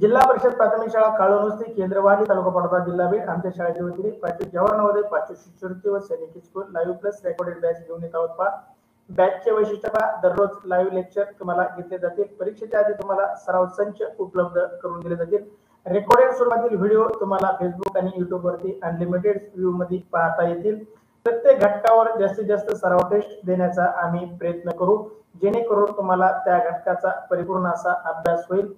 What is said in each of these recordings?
जिल्हा परिषद प्राथमिक शाळा काळोनुस्ती केंद्रवाडी तालुका पाटोदा जिल्हा बीड आमच्या शाळेच्या वतीने 5वी जवाहर नवोदय 5वी शिष्यवृत्ती व सैनिकी school live plus recorded batch घेऊन येत आहोत पहा. बॅचचे वैशिष्ट्य पहा, दररोज लाईव्ह लेक्चर तुम्हाला घेतले जातील. परीक्षेच्या आधी तुम्हाला सराव संच उपलब्ध करून दिले जातील. रेकॉर्डेड स्वरूपातील व्हिडिओ तुम्हाला फेसबुक आणि युट्यूब वरती अनलिमिटेड व्ह्यू मध्ये पाहता येतील. प्रत्येक घटकावर जास्तीत जास्त सराव टेस्ट देण्याचा आम्ही प्रयत्न करू, जेणेकरून तुम्हाला त्या घटकाचा परिपूर्ण असा अभ्यास होईल.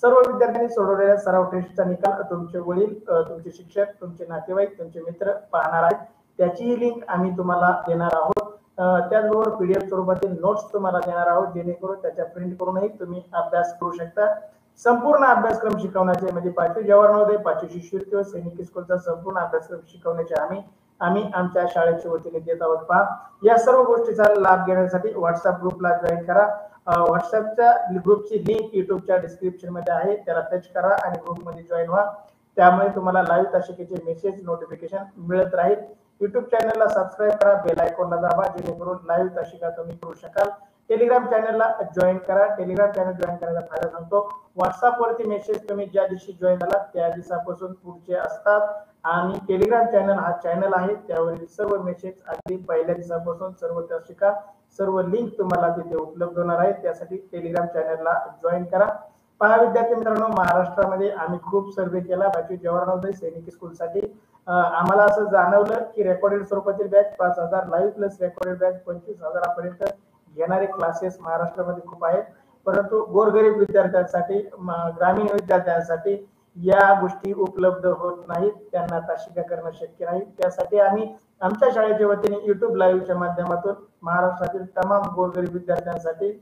सर्व विद्यार्थ्यांनी सोडवलेल्या सराव टेस्टचा निकाल तुमचे वडील, तुमचे शिक्षक, तुमचे नातेवाईक, तुमचे मित्र पाहणार आहेत. त्याचीही लिंक आम्ही तुम्हाला देणार आहोत. त्याचबरोबर पीडीएफ स्वरूपातील नोट्स तुम्हाला देणार आहोत, जेणेकरून त्याच्या प्रिंट करूनही तुम्ही अभ्यास करू शकता. संपूर्ण अभ्यासक्रम शिकवण्याचे म्हणजे 5वी जवाहर नवोदय 5वी शिष्यवृत्ती व सैनिकी स्कूलचा संपूर्ण अभ्यासक्रम शिकवण्याचे आम्ही आमच्या शाळेच्या वतीने देत आहोत पहा. या सर्व गोष्टीचा लाभ घेण्यासाठी व्हॉट्सअप ग्रुपला जॉईन करा. व्हॉट्सअपच्या ग्रुपची लिंक युट्यूबच्या डिस्क्रिप्शन मध्ये आहे, त्याला टच करा आणि ग्रुपमध्ये जॉईन व्हा. त्यामुळे तुम्हाला लाईव्ह तासिकेचे मेसेज नोटिफिकेशन मिळत राहील. युट्यूब चॅनलला सबस्क्राईब करा, बेल आयकॉनला दाबा, जेणेकरून लाईव्ह तासिका तुम्ही करू शकाल. टेलिग्राम चॅनलला जॉईन करा. टेलिग्राम चॅनल जॉईन करायचा फायदा सांगतो. व्हॉट्सअप वरती मेसेज तुम्ही ज्या दिवशी जॉईन झाला त्या दिवसापासून पुढचे असतात आणि टेलिग्राम चॅनल हा चॅनल आहे, त्यावरील सर्व मेसेज अगदी पहिल्या दिवसापासून सर्व तासिका सर्व लिंक तुम्हाला तिथे उपलब्ध होणार आहे. त्यासाठी टेलिग्राम चॅनलला जॉईन करा. पहा विद्यार्थी मित्रांनो, महाराष्ट्रामध्ये आम्ही खूप सर्वे केला 5वी जवाहर नवोदय सैनिकी स्कूलसाठी. आम्हाला असं जाणवलं की रेकॉर्डेड स्वरूपातील batch 5,000, live plus recorded batch 25,000 पर्यंत घेणारे क्लासेस महाराष्ट्रामध्ये खूप आहेत. परंतु गोरगरीब विद्यार्थ्यांसाठी, ग्रामीण विद्यार्थ्यांसाठी या गोष्टी उपलब्ध होत नाहीत, त्यांना तासिका करणं शक्य नाही. त्यासाठी आम्ही आमच्या शाळेच्या वतीने युट्यूब लाईव्हच्या माध्यमातून महाराष्ट्रातील तमाम गोरगरीब विद्यार्थ्यांसाठी,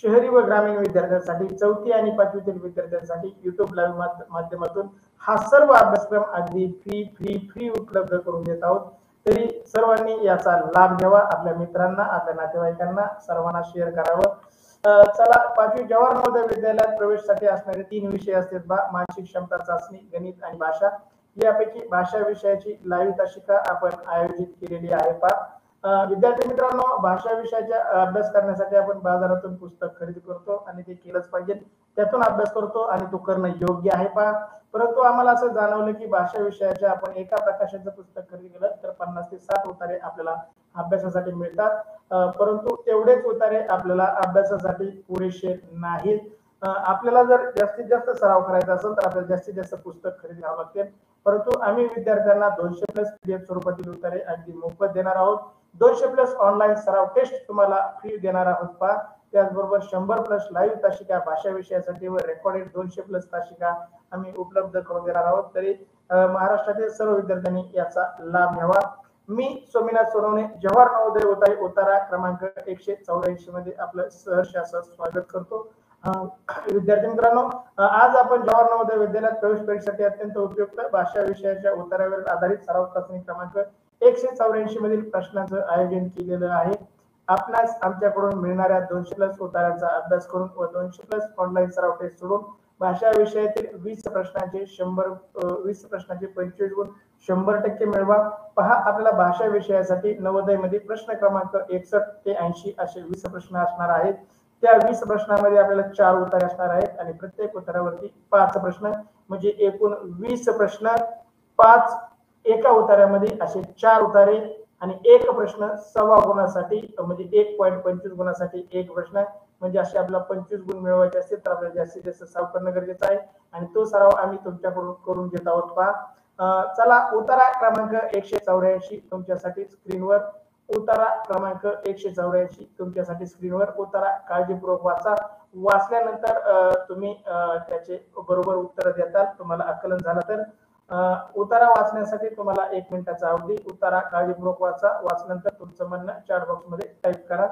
शहरी व ग्रामीण विद्यार्थ्यांसाठी, 4थी आणि 5वीतील विद्यार्थ्यांसाठी युट्यूब लाईव्ह माध्यमातून हा सर्व अभ्यासक्रम अगदी फ्री उपलब्ध करून देत आहोत. तरी सर्वांनी याचा लाभ घ्यावा. आपल्या मित्रांना, आपल्या नातेवाईकांना सर्वांना शेअर करावं. चला, 5वी जवाहर नवोदय विद्यालयात प्रवेशासाठी असणारे 3 विषय असतात बा: मानसिक क्षमता चाचणी, गणित आणि भाषा. यापैकी भाषा विषयाची लाईव्ह तासिका आपण आयोजित केलेली आहे पहा. विद्यार्थी मित्रांनो, भाषा विषयाचा अभ्यास करण्यासाठी आपण बाजारातून पुस्तक खरेदी करतो आणि ते केलंच पाहिजे, त्यातून अभ्यास करतो आणि तो करणं योग्य आहे पहा. परंतु आम्हाला असं जाणवलं की भाषा विषयाच्या आपण एका प्रकाशाचं पुस्तक खरेदी केलं तर 50 ते 60 उतारे आपल्याला अभ्यासासाठी मिळतात. परंतु तेवढेच उतारे आपल्याला अभ्यासासाठी पुरेसे नाहीत. आपल्याला जर जास्तीत जास्त सराव करायचा असेल तर आपल्याला जास्तीत जास्त पुस्तक खरेदी करावं लागते. परंतु आम्ही विद्यार्थ्यांना 200 प्लस पीडीएफ स्वरूपातील उत्तरे अगदी मोफत देणार आहोत. 200 प्लस ऑनलाईन सराव टेस्ट तुम्हाला फ्री देणार आहोत पहा. त्याचबरोबर 100 प्लस लाईव्ह तासिका भाषा विषयासाठी व रेकॉर्डेड 200 प्लस तासिका आम्ही उपलब्ध करून देणार आहोत. तरी महाराष्ट्रातील सर्व विद्यार्थ्यांनी याचा लाभ घ्यावा. मी सोमनाथ सोनवणे, जवाहर नवोदय उतारा क्रमांक 184 मध्ये आपलं सहर्ष असं स्वागत करतो. विद्यार्थी मित्रांनो, आज आपण जवाहर नवोदय विद्यालयात प्रवेश परीक्षेसाठी अत्यंत उपयुक्त भाषा विषयाच्या उत्तरावर आधारित सराव चाचणी क्रमांक 184 मधील प्रश्नांचं आयोजन केलेलं आहे. आपणास आमच्याकडून मिळणाऱ्या 200 प्लस उत्तरांचा अभ्यास करून व 200 प्लस ऑनलाईन सराव टेस्ट सोडून भाषा विषयातील 20 प्रश्नांचे 25 गुण 100% मिळवा. पहा, आपल्याला भाषा विषयासाठी नवोदय मध्ये प्रश्न क्रमांक 61 ते 80 असे 20 प्रश्न असणार आहेत. त्या 20 प्रश्नांमध्ये आपल्याला 4 उत्तरे असणार आहेत आणि प्रत्येक उत्तरावरती 5 प्रश्न, म्हणजे एकूण 20 प्रश्न, 5 एका उत्तरामध्ये असे 4 उत्तरे आणि एक प्रश्न सव्वा गुणासाठी, म्हणजे 1.25 गुणासाठी एक प्रश्न. म्हणजे असे आपल्याला 25 गुण मिळवायचे असतील तर आपल्याला जास्तीत जास्त सराव करणं गरजेचं आहे आणि तो सराव आम्ही तुमच्याकडून करून घेत आहोत पहा. चला, उतारा क्रमांक 184 तुमच्यासाठी स्क्रीनवर. उतारा क्रमांक 184 तुमच्यासाठी स्क्रीनवर. उतारा काळजीपूर्वक वाचा. वाचल्यानंतर तुम्ही त्याचे बरोबर उत्तर देताल. तुम्हाला आकलन झालं तर उतारा वाचण्यासाठी तुम्हाला 1 मिनिटाचा अवधी. उतारा काळजीपूर्वक वाचा. वाचल्यानंतर तुमचं म्हणणं चॅट बॉक्स मध्ये टाईप करा.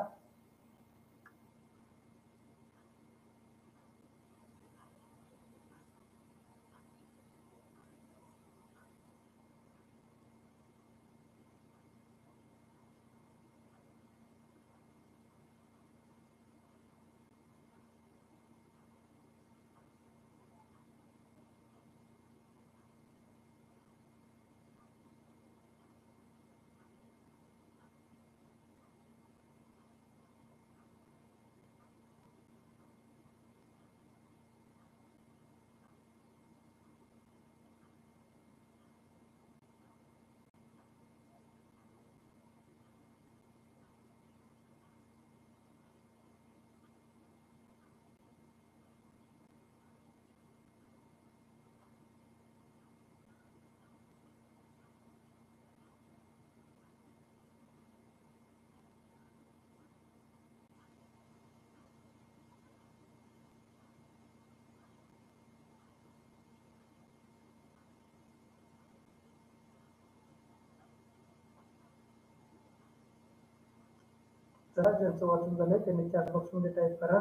चला, ज्यांचं वाचून झालंय त्यांनी चॅट बॉक्स मध्ये टाईप करा.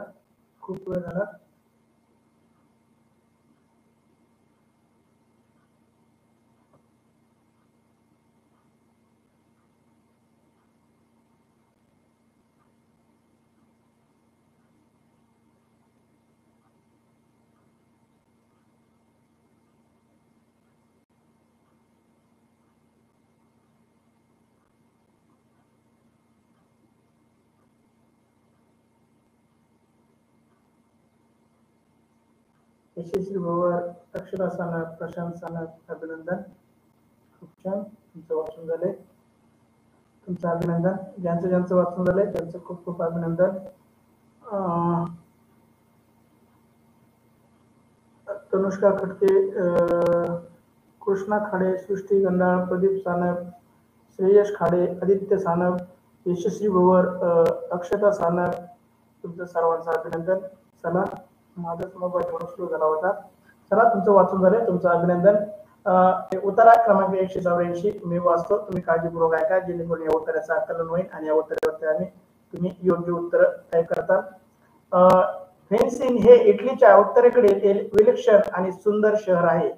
खूप वेळ झाला. यशस्वी भवर, अक्षरा सानप, प्रशांत सानप, अभिनंदन. खूप छान, तुमचं वाचून झालंय. तुमचं अभिनंदन. ज्यांचं ज्यांचं वाचून झालंय त्यांचं खूप खूप अभिनंदन. तनुष्का खटके, कृष्णा खाडे, सृष्टी गंडाळ, प्रदीप सानप, श्रेयश खाडे, आदित्य सानप, यशस्वी भवर, अक्षता सानप, तुमचं सर्वांचं अभिनंदन. चला, माझाच मोबाईल थोडा स्लो झाला होता. चला, तुमचं वाचून झालंय, तुमचं अभिनंदन. उत्तरा क्रमांक 184 मी वाचतो, तुम्ही काळजीपूर्वक ऐका जेणेकरून या उत्तराचं आकलन होईल आणि या उत्तरावरती तुम्ही योग्य उत्तर टाईप करता. फेन्सिंग हे इटलीच्या उत्तरेकडील विलक्षण आणि सुंदर शहर आहे.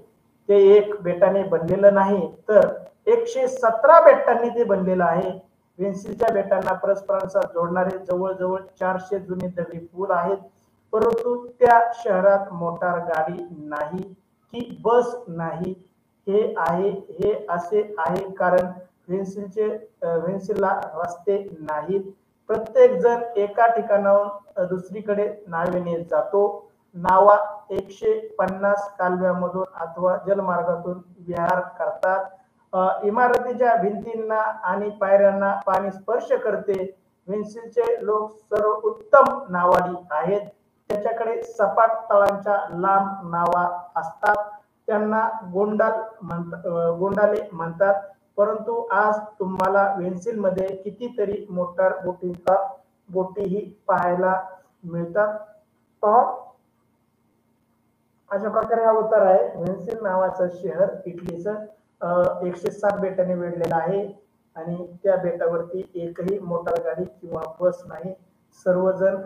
ते एक बेटाने बनलेलं नाही तर 117 बेटांनी ते बनलेलं आहे. वेन्सिलच्या बेटांना परस्परांचा जोडणारे जवळजवळ 400 जुने दगडी पूल आहेत. परंतु त्या शहरात मोटार गाडी नाही की बस नाही. हे असे आहे कारण वेन्सिलला रस्ते नाहीत. प्रत्येक जण एका ठिकाणाहून दुसरीकडे नावेने जातो. नावा 150 कालव्यामधून अथवा जलमार्गातून विहार करतात. इमारतीच्या भिंतींना आणि पायऱ्यांना पाणी स्पर्श करते. वेन्सिलचे लोक सर्वोत्तम नावाडी आहेत. त्याच्याकडे सपाट तळांच्या लांब नावा असतात. त्यांना गोंडाले म्हणतात. परंतु आज तुम्हाला वेन्सिल मध्ये कितीतरी मोटार बोटीही पाहायला मिळतात. अशा प्रकारे हा उत्तर आहे. वेन्सिल नावाचं शहर इटलीचं 107 बेटाने वेढलेलं आहे आणि त्या बेटावरती एकही मोटार गाडी किंवा बस नाही. सर्वजण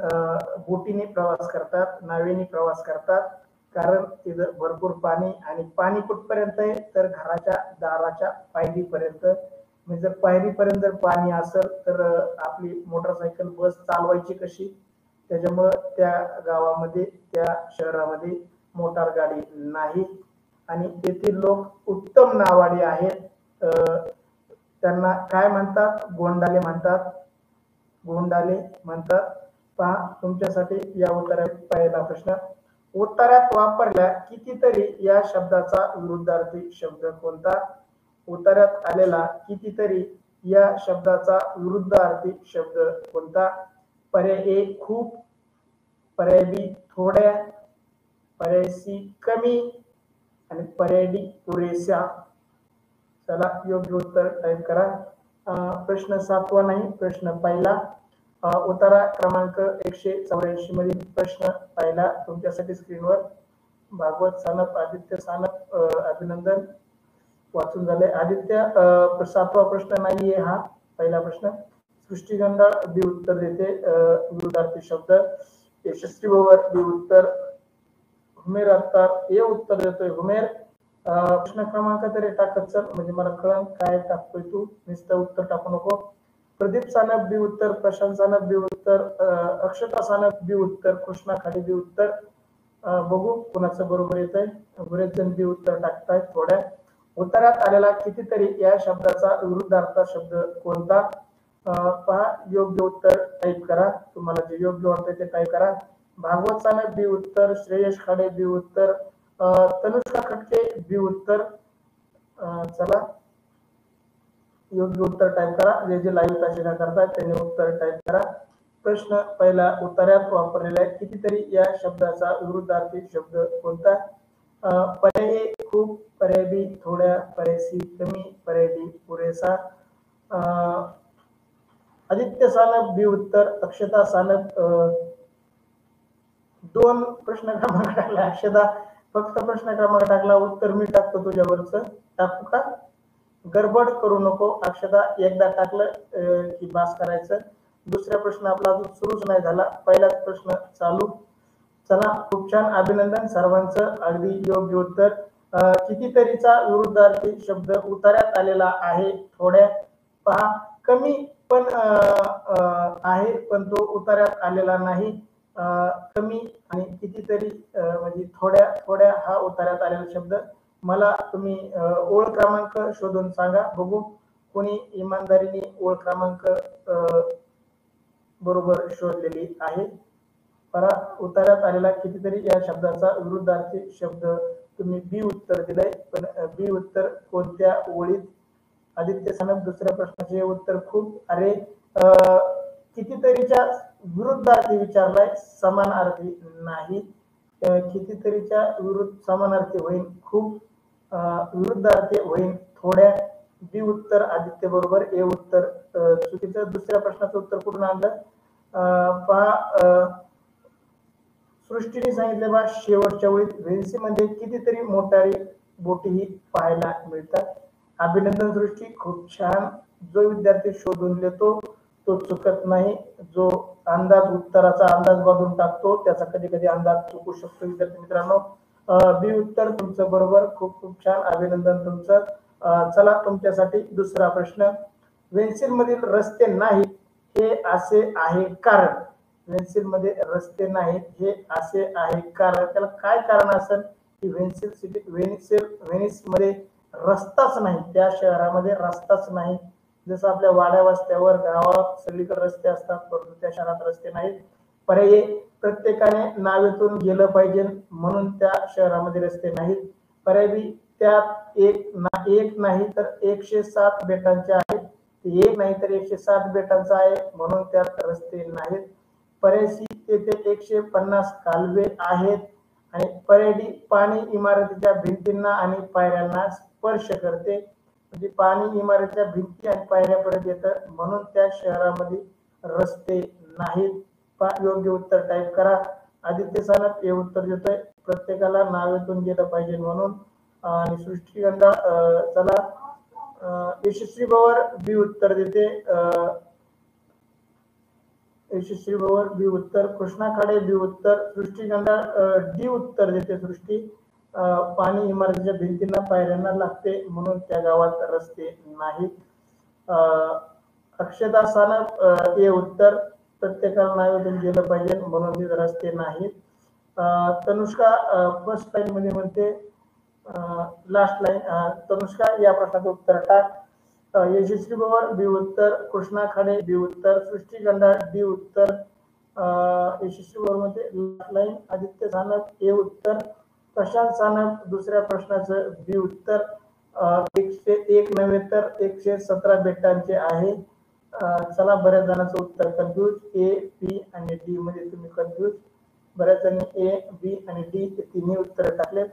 बोटीने प्रवास करतात, नावेने प्रवास करतात. कारण तिथं भरपूर पाणी आणि पाणी कुठपर्यंत आहे तर घराच्या दाराच्या पायरीपर्यंत. म्हणजे जर पायरीपर्यंत जर पाणी असेल तर आपली मोटरसायकल बस चालवायची कशी. त्याच्यामुळं त्या गावामध्ये त्या शहरामध्ये मोटार गाडी नाही आणि तेथील लोक उत्तम नावाडी आहेत. त्यांना काय म्हणतात? गोंडाले म्हणतात. पहा, तुमच्यासाठी या उत्तरात पहिला प्रश्न. उत्तरात वापरल्या कितीतरी या शब्दाचा विरुद्धार्थी शब्द कोणता? उत्तरात आलेला कितीतरी या शब्दाचा विरुद्धार्थी शब्द कोणता? पर्याय ए खूप, पर्याय बी थोड्या, पर्याय सी कमी आणि पर्याय डी पुरेशा. चला, योग्य उत्तर टाईप करा. प्रश्न 7वा नाही, प्रश्न पहिला. उत्तरा क्रमांक 184 मधील प्रश्न पहिला तुमच्यासाठी स्क्रीनवर. भागवत सानप, आदित्य सानप, अभिनंदन, वाचून झाले. आदित्य, 7वा प्रश्न नाहीये हा, पहिला प्रश्न. सृष्टी गंडाळ बी उत्तर देते विरुद्धार्थी शब्द. यशस्वी भवर बी उत्तर. हुमेर अत्तार ए उत्तर देतोय हुमेर. प्रश्न क्रमांक तरी टाकत चल म्हणजे मला कळण काय टाकतोय तू, नुसतं उत्तर टाकू नको. प्रदीप सानप बी उत्तर, प्रशांत सानप बी उत्तर, अक्षता सानप बी उत्तर, कृष्णा खाडे बी उत्तर. बघू कोणाचं बरोबर येत आहे. बरेच जण बी उत्तर टाकतायत. थोड्या. उत्तरात आलेला कितीतरी या शब्दाचा विरुद्धार्थ शब्द कोणता? पहा, योग्य उत्तर टाईप करा. तुम्हाला जे योग्य वाटतं ते टाईप करा. भागवत सानप बी उत्तर, श्रेयश खाडे बी उत्तर, तनुष्का खटके बी उत्तर. चला, योग्य उत्तर टाईप करा. जे लाईव्ह तासिका करतात त्यांनी उत्तर टाईप करा. प्रश्न पहिला. उत्तरात वापरलेल्या कितीतरी या शब्दाचा विरुद्धार्थी शब्द कोणता? पर्याय खूप, पर्याय बी थोड्या, पर्याय सी कमी, पर्याय डी पुरेसा. आदित्य सानप बी उत्तर, अक्षता सानप 2 प्रश्न क्रमांक टाकला. अक्षता फक्त प्रश्न क्रमांक टाकला, उत्तर मी टाकतो तुझ्यावरच. टाकू का? गडबड करू नको अक्षता. एकदा टाकलं की बास करायचं. दुसरा प्रश्न आपला अजून सुरूच नाही झाला, पहिलाच प्रश्न चालू. चला, खूप छान, अभिनंदन सर्वांचं. अगदी योग्य उत्तर. कितीतरीचा विरुद्धार्थी शब्द उतार्यात आलेला आहे. थोड्या पहा, कमी पण आहे पण तो उतार्यात आलेला नाही. कमी आणि कितीतरी म्हणजे थोड्या थोड्या हा उतार्यात आलेला शब्द. मला तुम्ही ओळ क्रमांक शोधून सांगा बघू, कोणी इमानदारीने ओळ क्रमांक बरोबर शोधलेली आहे. परा, उतार्यात आलेला कितीतरी या शब्दाचा विरुद्धार्थी शब्द तुम्ही बी उत्तर दिलंय, पण बी उत्तर कोणत्या ओळीत? आदित्य सानप दुसऱ्या प्रश्नाचे उत्तर खूप. अरे, कितीतरीच्या विरुद्धार्थी विचारलाय, समानार्थी नाही. कितीतरीच्या विरुद्ध समानार्थी होईल खूप, विरुद्धार्थी होईल थोड्या. बी उत्तर आदित्य बरोबर, ए उत्तर चुकीचं. दुसऱ्या प्रश्नाचं उत्तर कुठून आणलं? पहा, सृष्टीने सांगितले बा शेवटच्या वेळी व्हेन्सीमध्ये कितीतरी मोटारी बोटीही पाहायला मिळतात. अभिनंदन सृष्टी, खूप छान. जो विद्यार्थी शोधून देतो तो चुकत नाही. जो अंदाज उत्तराचा अंदाज बांधून टाकतो त्याचा कधी कधी अंदाज चुकू शकतो. विद्यार्थी मित्रांनो, बी उत्तर तुमचं बरोबर. खूप खूप छान, अभिनंदन तुमचं. चला, तुमच्यासाठी दुसरा प्रश्न. वेन्सिल मधील रस्ते नाही हे असे आहे कारण. वेन्सिल मध्ये रस्ते नाहीत हे असे आहे कारण. त्याला काय कारण असेल की व्हेनिस सिटी, व्हेनिस मध्ये रस्ताच नाही, त्या शहरामध्ये रस्ताच नाही. जसं आपल्या वाड्या वस्त्यावर गावात सगळीकडे रस्ते असतात, परंतु त्या शहरात रस्ते नाहीत. पर्याय, प्रत्येकाने नावेतून गेलं पाहिजे म्हणून त्या शहरामध्ये रस्ते नाहीत. पर्याय बी, त्यात एक नाही तर 107 बेटांचे आहेत. एक नाही तर 107 बेटांचा आहे म्हणून त्यात रस्ते नाहीत. पर्याय सी, तेथे 150 कालवे आहेत. आणि पर्याय डी, पाणी इमारतीच्या भिंतींना आणि पायऱ्यांना स्पर्श करते. म्हणजे पाणी इमारतीच्या भिंती आणि पायऱ्यापर्यंत येतं म्हणून त्या शहरामध्ये रस्ते नाहीत. योग्य उत्तर टाईप करा. आदित्य सानप हे उत्तर देतोय, प्रत्येकाला नावेतून गेलं पाहिजे म्हणून. आणि सृष्टीगंधा, चला, यशस्वी बवर बी उत्तर देते. यशस्वी बवर बी उत्तर. कृष्णा खाडे बी उत्तर. सृष्टीगंधा डी उत्तर देते. सृष्टी, पाणी इमारतीच्या भिंतींना पायऱ्यांना लागते म्हणून त्या गावात रस्ते नाहीत. अक्षता सानप हे उत्तर, प्रत्येकाला नावेतून गेलं पाहिजे म्हणून रस्ते नाहीत. तनुष्का फर्स्ट लाईन मध्ये म्हणते, लास्ट लाईन, तनुष्का या प्रश्नाचं उत्तर टाक. यशस्वी बवर बी उत्तर. कृष्णा खाडे बी उत्तर. सृष्टीगंधा डी उत्तर. यशस्वी बवर मध्ये लास्ट लाईन. आदित्य सानप हे उत्तर. प्रशांत सानप दुसऱ्या प्रश्नाचं बी उत्तर. 101 नव्हे तर 117 बेटांचे आहे. चला, बऱ्याच जणांचं उत्तर कन्फ्यूज. ए, बी आणि डी मध्ये तुम्ही कन्फ्यूज. बऱ्याच जणांनी ए, बी आणि डी हे तिन्ही उत्तर टाकले.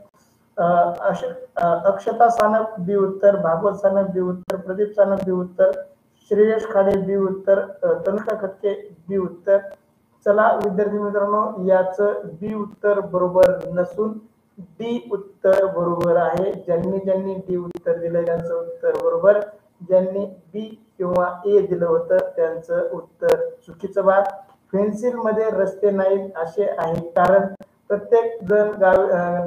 अक्षता सानप बी उत्तर. भागवत सानप बी उत्तर. प्रदीप सानप बी उत्तर. श्रेयश खाडे बी उत्तर. तनुषा खटके बी उत्तर. चला विद्यार्थी मित्रांनो, याचं बी उत्तर बरोबर नसून डी उत्तर बरोबर आहे. ज्यांनी डी उत्तर दिलं त्यांचं उत्तर बरोबर. ज्यांनी बी किंवा ए दिलं होतं त्यांचं उत्तर चुकीचं. बा, पेन्सिल मध्ये रस्ते नाहीत असे आहे कारण प्रत्येक जण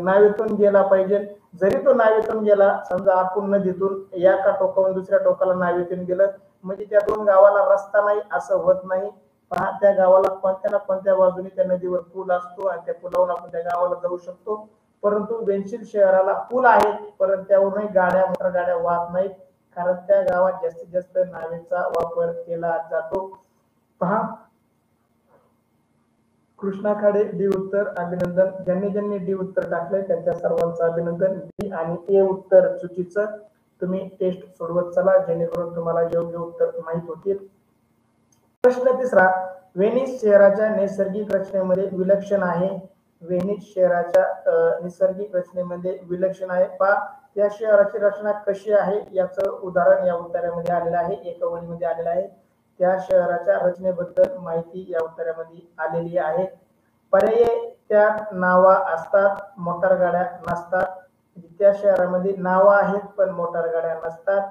नावेतून गेला पाहिजे. जरी तो नावेतून गेला, समजा आपण नदीतून एका टोकावरून दुसऱ्या टोकाला नावेतून गेलं म्हणजे त्या दोन गावाला रस्ता नाही असं होत नाही. पहा, त्या गावाला कोणत्या ना कोणत्या बाजूने त्या नदीवर पूल असतो आणि त्या पुलावरून आपण त्या गावाला जाऊ शकतो. परंतु वेन्सिल शहराला पूल आहेत परंतु त्यावरूनही गाड्या, मोटर गाड्या वाहत नाहीत कारण त्या गावात जास्तीत जास्त नावेचा वापर केला जातो. पहा, कृष्णा खाडे डी उत्तर. अभिनंदन. ज्यांनी डी उत्तर टाकलंय त्यांच्या सर्वांचं अभिनंदन. डी आणि ए उत्तर चुकीचं. तुम्ही टेस्ट सोडवत चला जेणेकरून तुम्हाला योग्य उत्तर माहित होतील. प्रश्न तिसरा. व्हेनिस शहराच्या नैसर्गिक रचनेमध्ये विलक्षण आहे. व्हेनिस शहराच्या नैसर्गिक रचनेमध्ये विलक्षण आहे. पहा, या शहराची रचना कशी आहे याचं उदाहरण या उत्तरामध्ये आलेलं आहे, एका ओळीमध्ये आलेलं आहे. त्या शहराच्या रचनेबद्दल माहिती या उत्तरामध्ये आलेली आहे. पर्याय, त्यात नावा असतात, मोटार गाड्या नसतात. त्या शहरामध्ये नावा आहेत पण मोटार गाड्या नसतात.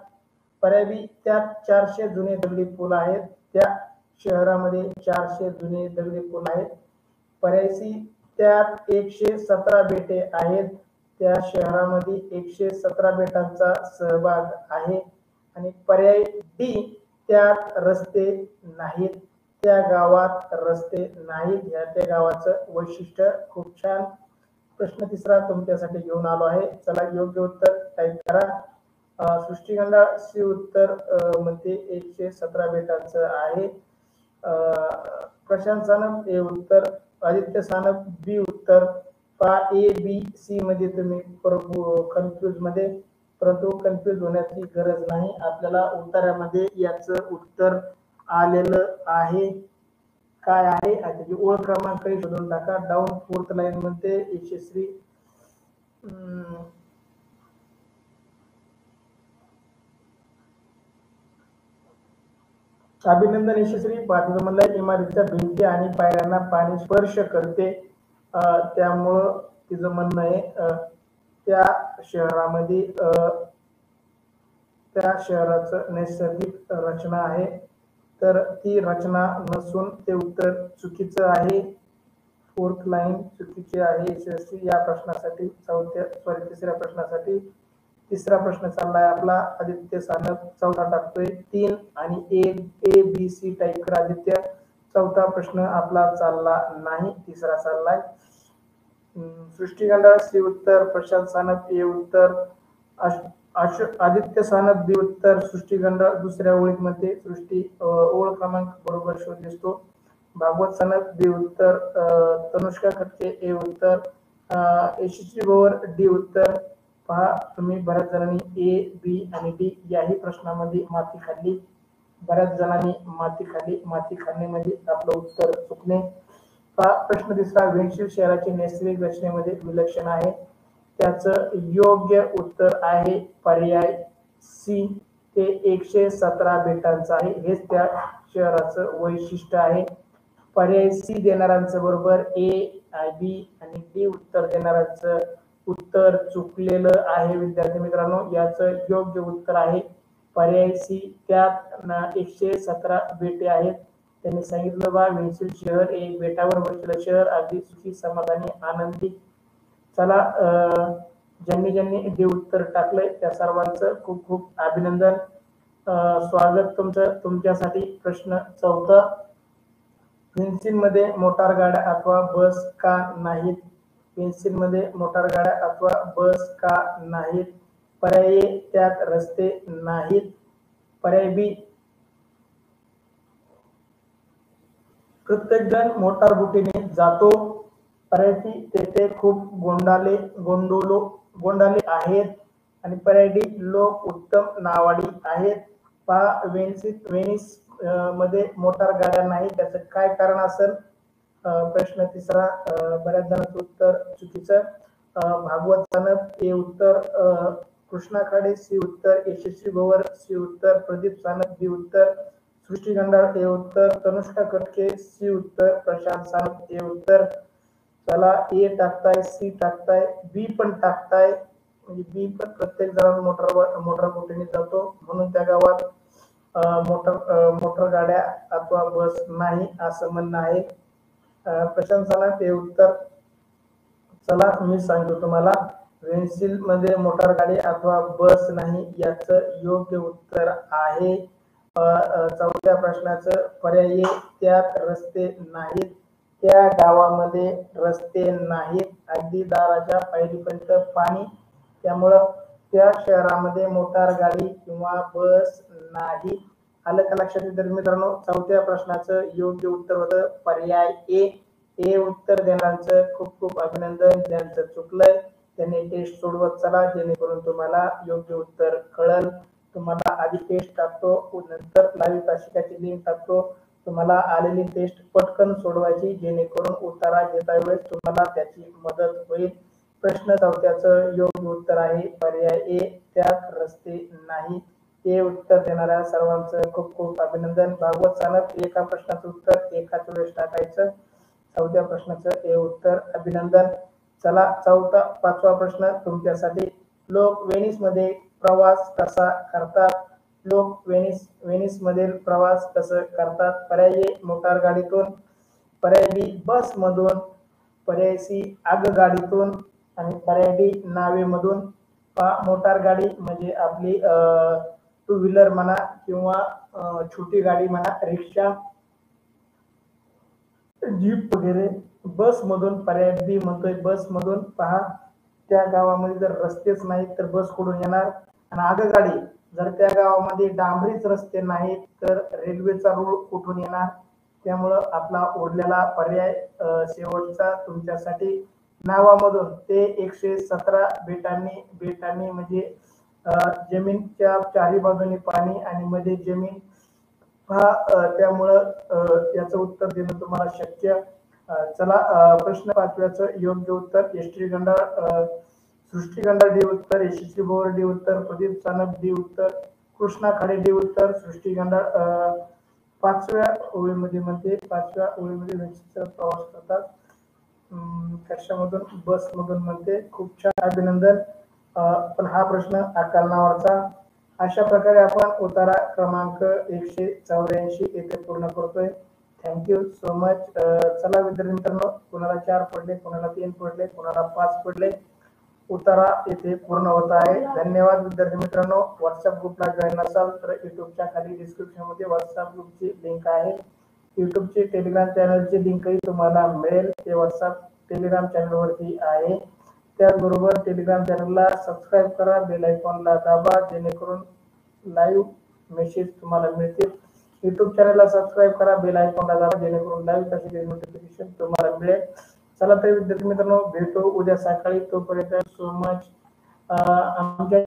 पर्याय बी, त्यात 400 जुने दगडी पूल आहेत. त्या शहरामध्ये 400 जुने दगडी पूल आहेत. पर्याय सी त्यात 117 बेटे आहेत. त्या शहरामध्ये 117 बेटांचा सहभाग आहे. आणि पर्याय डी त्यात रस्ते नाहीत. त्या गावात रस्ते नाहीत. त्या गावाचं वैशिष्ट्य खूप छान. प्रश्न तिसरा तुमच्यासाठी घेऊन आलो आहे. चला योग्य उत्तर टाईप करा. सृष्टिगंधा सी उत्तर मध्ये 117 बेटांचं आहे. प्रशांत सानप ए उत्तर, आदित्य सानप बी उत्तर. पा ए बी सी मध्ये तुम्ही कन्फ्यूज मध्ये, परंतु कन्फ्यूज होण्याची गरज नाही. आपल्याला उत्तरामध्ये याचं उत्तर आलेलं आहे. काय आहे त्याची ओळ क्रमांक शोधून टाका. डाऊन 4th लाईन मध्ये यशस्वी अभिनंदन यशस्वी. पाठवलं म्हणलं इमारतीच्या भिंती आणि पायऱ्यांना पाणी स्पर्श करते, त्यामुळं तिचं म्हणणं आहे त्या शहरामध्ये त्या शहराचं नैसर्गिक रचना आहे, तर ती रचना नसून ते उत्तर चुकीचं आहे. 4th लाईन चुकीची आहे यशस्वी. या प्रश्नासाठी तिसऱ्या प्रश्नासाठी तिसरा प्रश्न चाललाय आपला. आदित्य सानप चौथा टाकतोय. 3 आणि ए बी सी टाईप करा आदित्य. चौथा प्रश्न आपला चालला नाही, तिसरा चाललाय. सृष्टिगंधा सी उत्तर, प्रशांत सानप ए उत्तर, आदित्य सानप बी उत्तर. सृष्टिगंधा दुसऱ्या ओळीमध्ये सृष्टी ओळ क्रमांक बरोबर शोध दिसतो. भागवत सानप बी उत्तर, तनुष्का खटके ए उत्तर, यशस्वी भवर डी उत्तर. पहा तुम्ही बऱ्याच जणांनी ए बी आणि डी याही प्रश्नामध्ये माती खाल्ली. बऱ्याच जणांनी माती खाल्ली म्हणजे आपलं उत्तर चुकणे. पहा प्रश्न तिसरा, वेनशिल शहराची नैसर्गिक रचनेमध्ये विलक्षण आहे. त्याचं योग्य उत्तर आहे पर्याय सी. ते 117 बेटांचं आहे. हेच त्या शहराचं वैशिष्ट्य आहे. पर्याय सी देणाऱ्यांचं बरोबर, ए बी आणि डी उत्तर देणाऱ्यांचं उत्तर चुकलेलं आहे. विद्यार्थी मित्रांनो, याचं योग्य उत्तर आहे पर्याय सी. त्यात 117 बेटे आहेत. त्यांनी सांगितलं बा वेनशिल शहर एक बेटावर वसलेलं शहर, अगदी सुखी समाधानी आनंदी. चला ज्यांनी डी उत्तर टाकलंय त्या सर्वांचं खूप खूप अभिनंदन, स्वागत तुमच्यासाठी. प्रश्न चौथा, वेनसिल मध्ये मोटार गाड्या अथवा बस का नाहीत? वेनसिल मध्ये मोटार गाड्या अथवा बस का नाहीत? पर्याय ए त्यात रस्ते नाहीत. पर्याय बी प्रत्येक जण मोटार बोटीने जातो. पर्याय सी तेथे खूप गोंडाले आहेत. आणि पर्याय डी लोक उत्तम नावाडी आहेत. पहा वेनिस मध्ये मोटार गाड्या नाही, त्याचं काय कारण असेल? प्रश्न तिसरा बऱ्याच जणांचं उत्तर चुकीचं. भागवत सानप ए उत्तर, कृष्णा खाडे सी उत्तर, यशस्वी भवर सी उत्तर, प्रदीप सानप बी उत्तर, सृष्टिगंधा ए उत्तर, तनुष्का कटके सी उत्तर, प्रशांत सानप ए उत्तर. चला ए टाकताय, सी टाकताय, बी पण टाकताय. म्हणजे बी पण प्रत्येक जण मोटर बोटीने जातो म्हणून त्या गावात मोटर गाड्या अथवा बस नाही असं म्हणणं आहे. प्रशांत सानप हे उत्तर. चला मी सांगतो तुम्हाला, वेनसिल मध्ये मोटार गाडी अथवा बस नाही याचं योग्य उत्तर आहे चौथ्या प्रश्नाचं पर्याय ए त्यात रस्ते नाहीत. त्या गावामध्ये रस्ते नाहीत, अगदी दाराच्या पायरीपर्यंत पाणी, त्यामुळं त्या शहरामध्ये मोटार गाडी किंवा बस नाही. आलं का लक्षात? विद्यार्थी मित्रांनो, चौथ्या प्रश्नाचं योग्य उत्तर होतं पर्याय ए. ए उत्तर देण्याचं खूप खूप अभिनंदन. ज्यांचं चुकलंय त्यांनी टेस्ट सोडवत चला, जेणेकरून तुम्हाला योग्य उत्तर कळल. तुम्हाला आधी टेस्ट टाकतो, नंतर लाईव्ह तासिकाची लिंक टाकतो. तुम्हाला आलेली टेस्ट पटकन सोडवायची, जेणेकरून उत्तरा घेता वेळेस तुम्हाला त्याची मदत होईल. प्रश्न चौथ्याचं योग्य उत्तर आहे पर्याय ए त्यात रस्ते नाही. हे उत्तर देणाऱ्या सर्वांचं खूप खूप अभिनंदन. भागवत सानप एका प्रश्नाचं उत्तर एकाच वेळेस टाकायचं. चौथ्या प्रश्नाचं हे उत्तर अभिनंदन. चला पाचवा प्रश्न तुमच्यासाठी. लोक वेनिस मध्ये प्रवास कसा करतात? लोक वेनिस मधील प्रवास कसं करतात? पर्यायी मोटार गाडीतून, पर्याय बी बस मधून, पर्याय सी आगगाडीतून आणि पर्याय डी नावेमधून. मोटार गाडी म्हणजे आपली टू व्हीलर म्हणा किंवा छोटी गाडी म्हणा, रिक्षा, जीप वगैरे. बस मधून पर्याय बी म्हणतोय बस मधून. पहा, त्या गावामध्ये जर रस्तेच नाहीत तर बस कुठून येणार? आणि आगगाडी, जर त्या गावामध्ये डांबरीच रस्ते नाहीत तर रेल्वेचा रूळ कुठून येणार? त्यामुळं आपला उरलेला पर्याय शेवटचा तुमच्यासाठी नावामधून ते 117 बेटांनी, बेटांनी म्हणजे जमीनच्या चारी बाजूनी पाणी आणि मध्ये जमीन. पहा, त्यामुळं याचं उत्तर देणं तुम्हाला शक्य. चला, प्रश्न 5व्याचं योग्य उत्तर यष्टी गंडाळ, सृष्टी गंडाळ डी उत्तर, यशस्वी बोर डी उत्तर, प्रदीप चानक डी उत्तर, कृष्णा खाडे डी उत्तर, सृष्टी गंडाळ 5व्या ओळीमध्ये म्हणते, 5व्या ओळीमध्ये व्यक्तीचा प्रवास करतात कशामधून? बस मधून म्हणते. खूप छान, अभिनंदन. पण हा प्रश्न आकलनावरचा. अशा प्रकारे आपण उतारा क्रमांक 184 येथे पूर्ण करतोय. Thank you so much. चला विद्यार्थी मित्रांनो, कोणाला 4 पडले, कोणाला 3 पडले, कोणाला 5 पडले. उतारा येथे पूर्ण होत आहे. धन्यवाद विद्यार्थी मित्रांनो. व्हॉट्सअप ग्रुपला जॉईन असाल तर युट्यूबच्या खाली डिस्क्रिप्शन मध्ये व्हॉट्सअप ग्रुपची लिंक आहे. युट्यूबची टेलिग्राम चॅनलची लिंकही तुम्हाला मिळेल, ते व्हॉट्सअप टेलिग्राम चॅनल वरती आहे. त्याचबरोबर टेलिग्राम चॅनलला सबस्क्राईब करा, बेल आयकॉनला दाबा, जेणेकरून लाईव्ह मेसेज तुम्हाला मिळतील. युट्यूब चॅनलला सबस्क्राईब करा, बेल आयकॉनला दाबा, जेणेकरून लाईव्ह तसे नोटिफिकेशन तुम्हाला मिळेल. चला तर विद्यार्थी मित्रांनो, भेटू उद्या सकाळी. तोपर्यंत सो मच. आमच्या